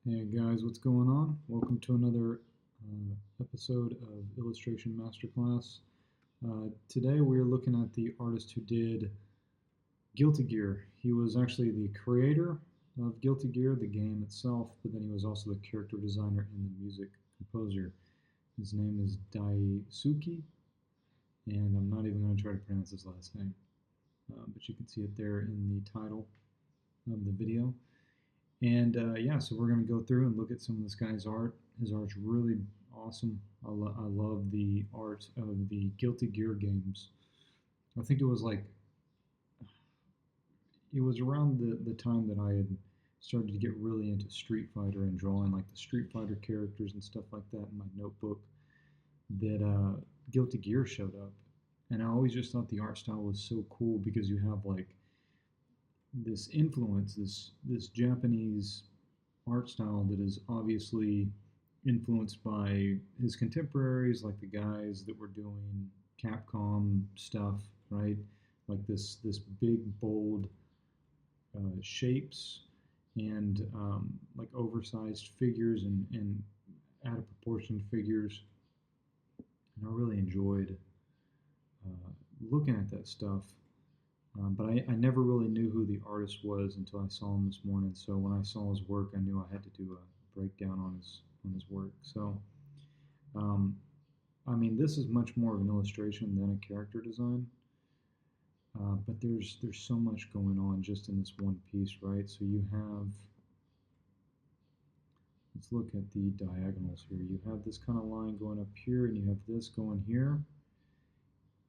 Hey guys, what's going on? Welcome to another episode of Illustration Masterclass. Today we're looking at the artist who did Guilty Gear. He was actually the creator of Guilty Gear, the game itself, but then he was also the character designer and the music composer. His name is Daisuke, and I'm not even going to try to pronounce his last name, but you can see it there in the title of the video. And yeah, so we're going to go through and look at some of this guy's art. His art's really awesome. I love the art of the Guilty Gear games. I think it was around the time that I had started to get really into Street Fighter and drawing like the Street Fighter characters and stuff like that in my notebook that Guilty Gear showed up. And I always just thought the art style was so cool because you have like this influence, this Japanese art style that is obviously influenced by his contemporaries, like the guys that were doing Capcom stuff, right? Like this big bold shapes and like oversized figures and out of proportion figures. And I really enjoyed looking at that stuff. But I never really knew who the artist was until I saw him this morning. So when I saw his work, I knew I had to do a breakdown on his work. So, um, I mean, this is much more of an illustration than a character design. But there's so much going on just in this one piece, right? So you have, let's look at the diagonals here. You have this kind of line going up here, and you have this going here,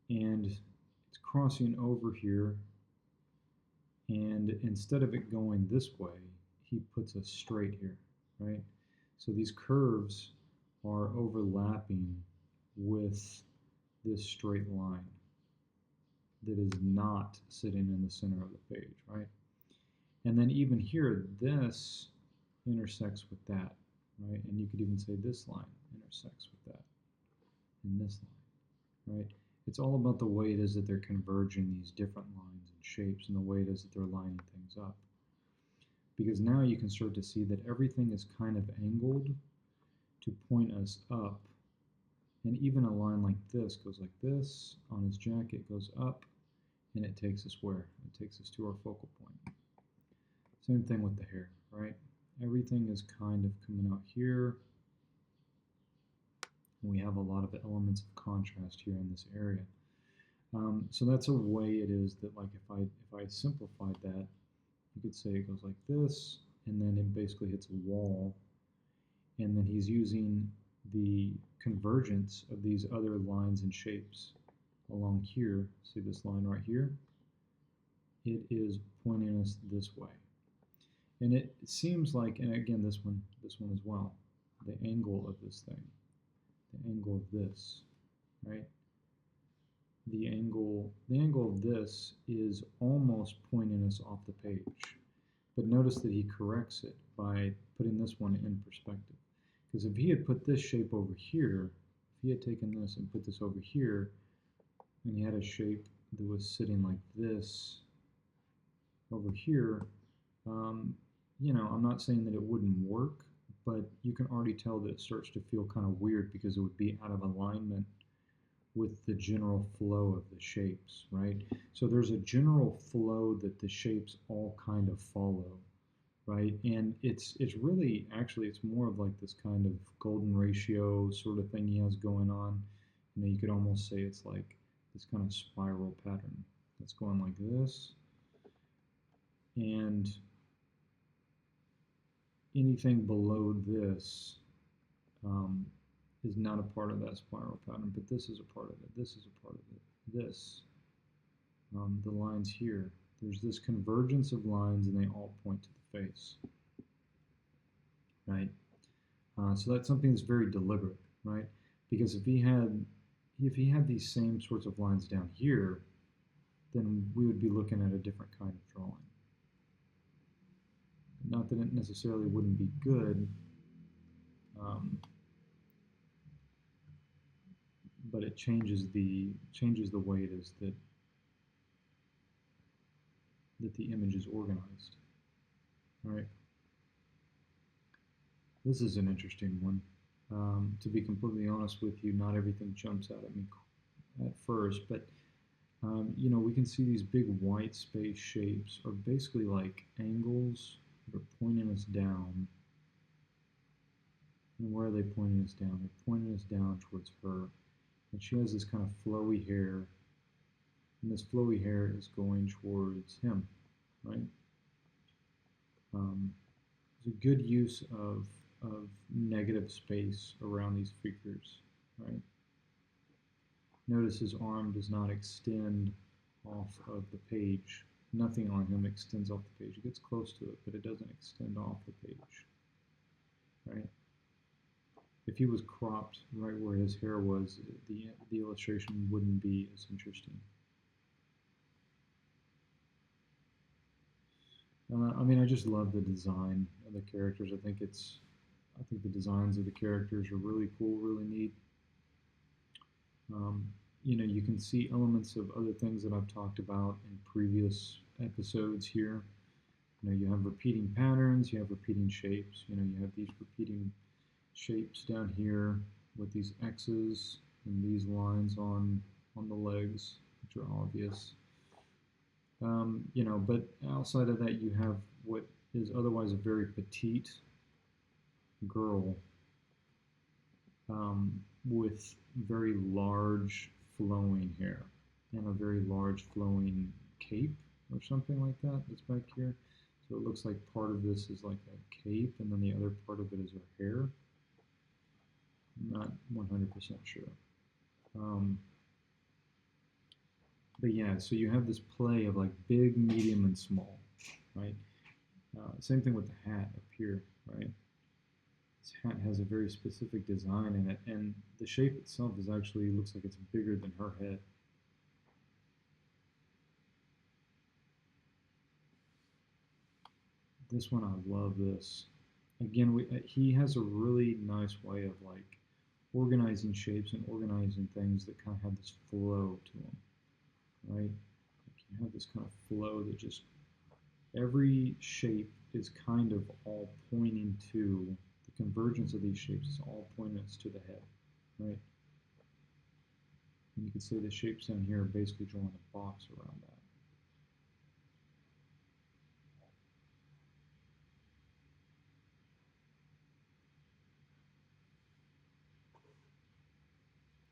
and it's crossing over here. And instead of it going this way, he puts us straight here, right? So these curves are overlapping with this straight line that is not sitting in the center of the page, right? And then even here, this intersects with that, right? And you could even say this line intersects with that and this line, right? It's all about the way it is that they're converging these different lines and shapes and the way it is that they're lining things up. Because now you can start to see that everything is kind of angled to point us up. And even a line like this goes like this, on his jacket goes up, and it takes us where? It takes us to our focal point. Same thing with the hair, right? Everything is kind of coming out here. We have a lot of elements of contrast here in this area. So that's a way it is that, like, if I simplified that, you could say it goes like this, and then it basically hits a wall, and then he's using the convergence of these other lines and shapes along here. See this line right here? It is pointing us this way. And it seems like, and again, this one as well, the angle of this thing, the angle of this, right? The angle of this is almost pointing us off the page. But notice that he corrects it by putting this one in perspective. Because if he had put this shape over here, if he had taken this and put this over here, and he had a shape that was sitting like this over here, you know, I'm not saying that it wouldn't work, but you can already tell that it starts to feel kind of weird because it would be out of alignment with the general flow of the shapes, right? So there's a general flow that the shapes all kind of follow, right? And it's really, actually, it's more of like this kind of golden ratio sort of thing he has going on. You know, you could almost say it's like this kind of spiral pattern that's going like this. And anything below this is not a part of that spiral pattern, but this is a part of it. This is a part of it. This, the lines here, there's this convergence of lines, and they all point to the face, right? So that's something that's very deliberate, right? Because if he had these same sorts of lines down here, then we would be looking at a different kind of drawing. Not that it necessarily wouldn't be good, but it changes the way it is that the image is organized. All right. This is an interesting one. To be completely honest with you, not everything jumps out at me at first, but you know, we can see these big white space shapes are basically like angles that are pointing us down. And where are they pointing us down? They're pointing us down towards her. And she has this kind of flowy hair, and this flowy hair is going towards him, right? Um, there's a good use of negative space around these figures, right? Notice his arm does not extend off of the page. Nothing on him extends off the page. It gets close to it, but it doesn't extend off the page, right? If he was cropped right where his hair was, the illustration wouldn't be as interesting. I mean, I just love the design of the characters. I think the designs of the characters are really cool, really neat. Um, you know, you can see elements of other things that I've talked about in previous episodes here. You know, you have repeating patterns, you have repeating shapes. You know, you have these repeating shapes down here with these X's and these lines on the legs, which are obvious. You know, but outside of that, you have what is otherwise a very petite girl with very large flowing hair and a very large flowing cape or something like that that's back here. So it looks like part of this is like a cape and then the other part of it is her hair. I'm not 100% sure. Um, but yeah, so you have this play of like big, medium, and small, right? Same thing with the hat up here, right? This hat has a very specific design in it, and the shape itself is actually looks like it's bigger than her head. This one, I love this. Again, he has a really nice way of like organizing shapes and organizing things that kind of have this flow to them, right? Like you have this kind of flow that just every shape is kind of all pointing to the convergence of these shapes is all pointing us to the head, right? And you could say the shapes down here are basically drawing a box around that.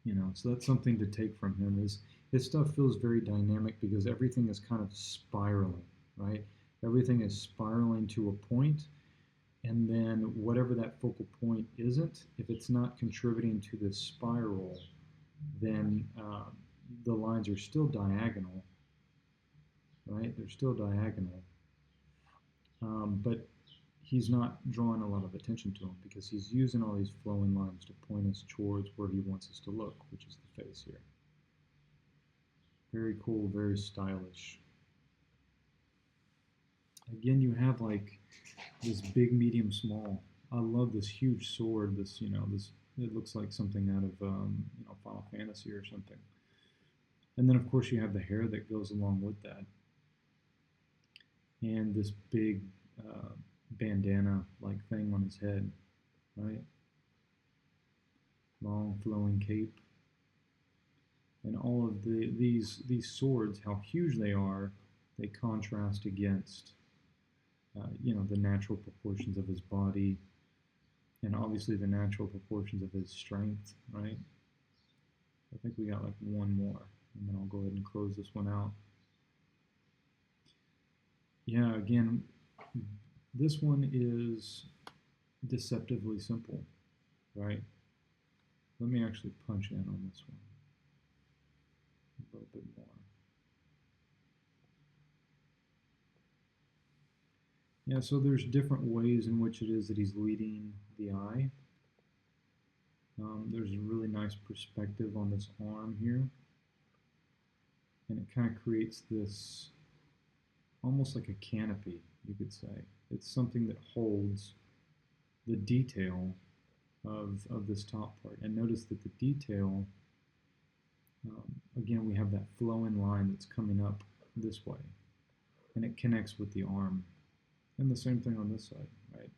You know, so that's something to take from him is his stuff feels very dynamic because everything is kind of spiraling, right? Everything is spiraling to a point, and then whatever that focal point isn't, if it's not contributing to this spiral, then the lines are still diagonal, right? They're still diagonal, but he's not drawing a lot of attention to them because he's using all these flowing lines to point us towards where he wants us to look, which is the face here. Very cool, very stylish. Again, you have like this big, medium, small. I love this huge sword. This, you know, this it looks like something out of you know, Final Fantasy or something. And then of course you have the hair that goes along with that, and this big bandana like thing on his head, right? Long flowing cape, and all of these swords, how huge they contrast against you know, the natural proportions of his body, and obviously the natural proportions of his strength, right? I think we got like one more, and then I'll go ahead and close this one out. Yeah, again, this one is deceptively simple, right? Let me actually punch in on this one a little bit more. Yeah, so there's different ways in which it is that he's leading the eye. There's a really nice perspective on this arm here, and it kind of creates this almost like a canopy, you could say. It's something that holds the detail of this top part. And notice that the detail, again, we have that flowing line that's coming up this way, and it connects with the arm. And the same thing on this side, right?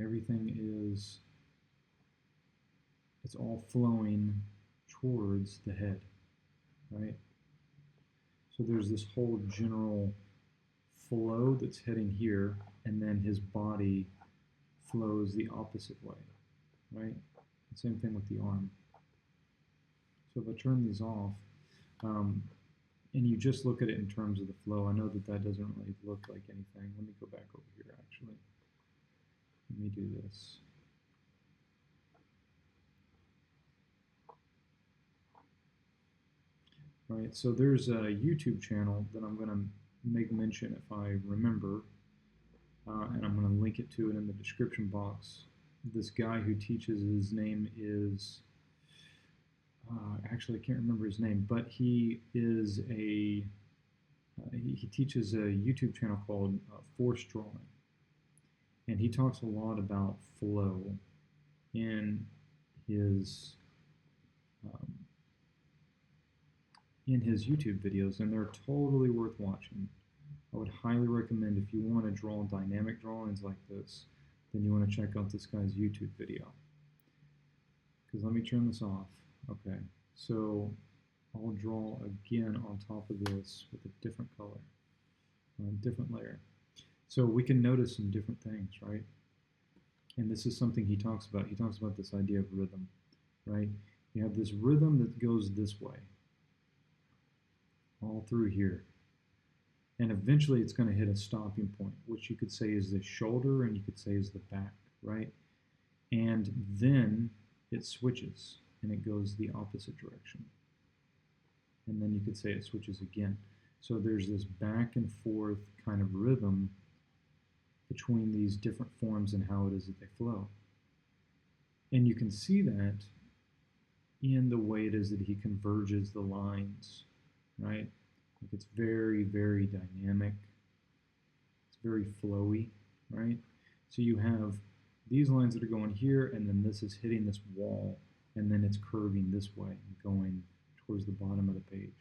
everything is, it's all flowing towards the head, right? So there's this whole general flow that's heading here, and then his body flows the opposite way, right? Same thing with the arm. So if I turn these off, and you just look at it in terms of the flow, I know that that doesn't really look like anything. Let me go back over here, actually. Let me do this. All right, so there's a YouTube channel that I'm going to make mention if I remember, and I'm going to link it to it in the description box. This guy who teaches, his name is, actually I can't remember his name, but he is a, he teaches a YouTube channel called Force Drawing, and he talks a lot about flow in his um, YouTube videos, and they're totally worth watching. I would highly recommend, if you want to draw dynamic drawings like this, then you want to check out this guy's YouTube video. Because let me turn this off. Okay, so I'll draw again on top of this with a different color, a different layer. So we can notice some different things, right? And this is something he talks about. He talks about this idea of rhythm, right? You have this rhythm that goes this way, all through here. And eventually it's going to hit a stopping point, which you could say is the shoulder and you could say is the back, right? And then it switches and it goes the opposite direction. And then you could say it switches again. So there's this back and forth kind of rhythm between these different forms and how it is that they flow. And you can see that in the way it is that he converges the lines, right? Like it's very, very dynamic. It's very flowy, right? So you have these lines that are going here, and then this is hitting this wall, and then it's curving this way and going towards the bottom of the page.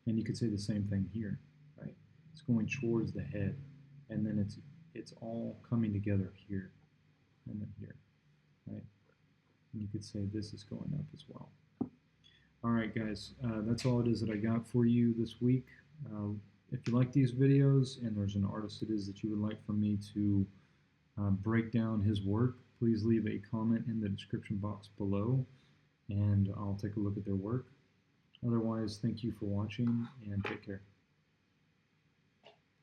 And you could say the same thing here, right? It's going towards the head, and then it's all coming together here, and then here, right? And you could say this is going up as well. All right, guys, that's all it is that I got for you this week. If you like these videos and there's an artist it is that you would like for me to break down his work, please leave a comment in the description box below, and I'll take a look at their work. Otherwise, thank you for watching, and take care.